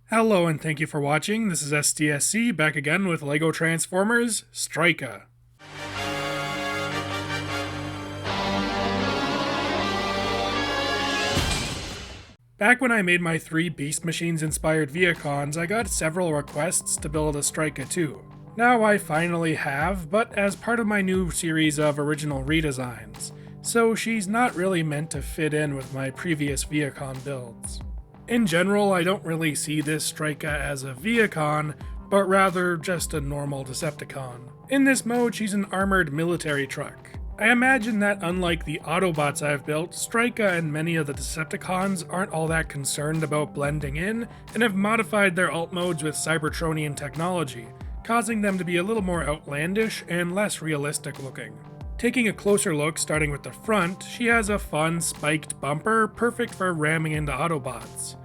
Hello and thank you for watching. This is STSC back again with LEGO Transformers Strika. Back when I made my 3 Beast Machines inspired Viacons, I got several requests to build a Strika too. Now I finally have, but as part of my new series of original redesigns, so she's not really meant to fit in with my previous Viacon builds. In general, I don't really see this Strika as a Viacon, but rather just a normal Decepticon. In this mode, she's an armored military truck. I imagine that unlike the Autobots I've built, Strika and many of the Decepticons aren't all that concerned about blending in, and have modified their alt modes with Cybertronian technology, causing them to be a little more outlandish and less realistic looking. Taking a closer look, starting with the front, she has a fun spiked bumper, perfect for ramming into Autobots.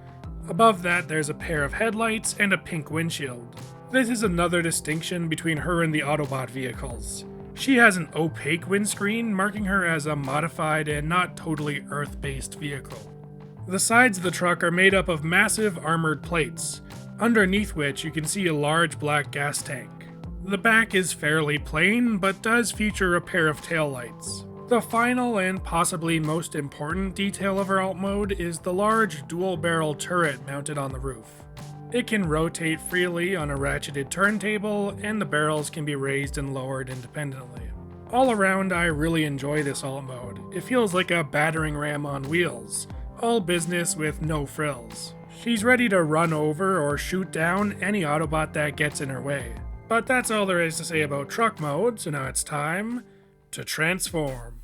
Above that, there's a pair of headlights and a pink windshield. This is another distinction between her and the Autobot vehicles. She has an opaque windscreen, marking her as a modified and not totally Earth-based vehicle. The sides of the truck are made up of massive armored plates, underneath which you can see a large black gas tank. The back is fairly plain, but does feature a pair of taillights. The final and possibly most important detail of her alt mode is the large dual-barrel turret mounted on the roof. It can rotate freely on a ratcheted turntable, and the barrels can be raised and lowered independently. All around, I really enjoy this alt mode. It feels like a battering ram on wheels, all business with no frills. She's ready to run over or shoot down any Autobot that gets in her way. But that's all there is to say about truck mode, so now it's time to transform.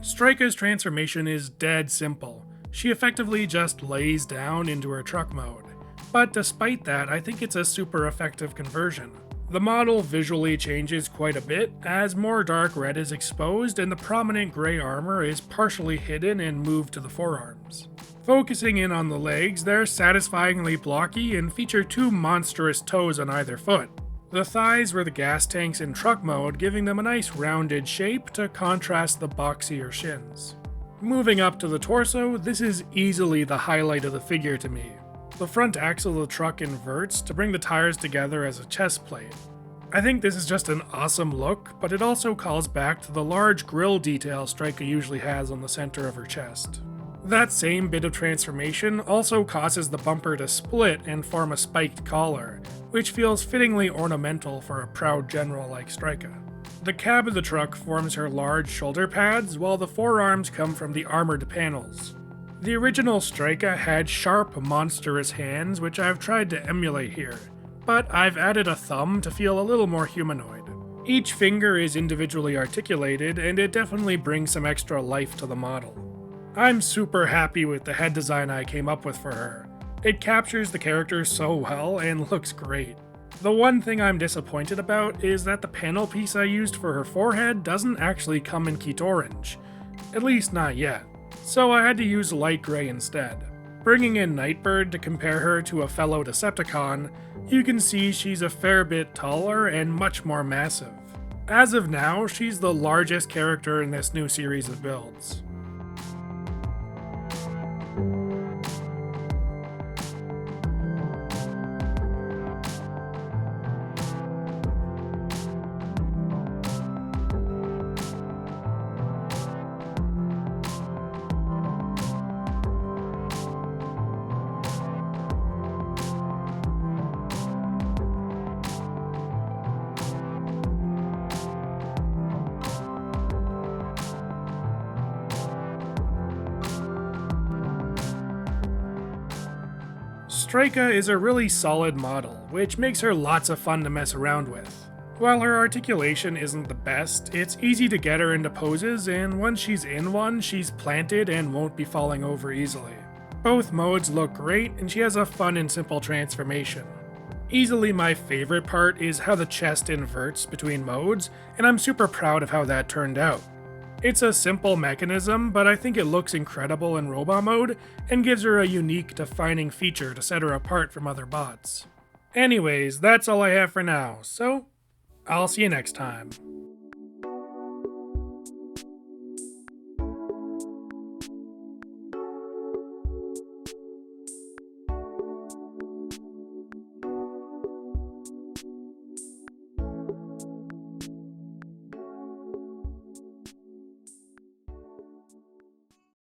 Strika's transformation is dead simple. She effectively just lays down into her truck mode. But despite that, I think it's a super effective conversion. The model visually changes quite a bit, as more dark red is exposed and the prominent gray armor is partially hidden and moved to the forearms. Focusing in on the legs, they're satisfyingly blocky and feature 2 monstrous toes on either foot. The thighs were the gas tanks in truck mode, giving them a nice rounded shape to contrast the boxier shins. Moving up to the torso, this is easily the highlight of the figure to me. The front axle of the truck inverts to bring the tires together as a chest plate. I think this is just an awesome look, but it also calls back to the large grille detail Strika usually has on the center of her chest. That same bit of transformation also causes the bumper to split and form a spiked collar, which feels fittingly ornamental for a proud general like Strika. The cab of the truck forms her large shoulder pads, while the forearms come from the armored panels. The original Strika had sharp, monstrous hands, which I've tried to emulate here, but I've added a thumb to feel a little more humanoid. Each finger is individually articulated, and it definitely brings some extra life to the model. I'm super happy with the head design I came up with for her. It captures the character so well and looks great. The one thing I'm disappointed about is that the panel piece I used for her forehead doesn't actually come in Keat Orange. At least not yet. So I had to use light gray instead. Bringing in Nightbird to compare her to a fellow Decepticon, you can see she's a fair bit taller and much more massive. As of now, she's the largest character in this new series of builds. Strika is a really solid model, which makes her lots of fun to mess around with. While her articulation isn't the best, it's easy to get her into poses, and once she's in one, she's planted and won't be falling over easily. Both modes look great, and she has a fun and simple transformation. Easily my favorite part is how the chest inverts between modes, and I'm super proud of how that turned out. It's a simple mechanism, but I think it looks incredible in robot mode, and gives her a unique defining feature to set her apart from other bots. Anyways, that's all I have for now, so I'll see you next time.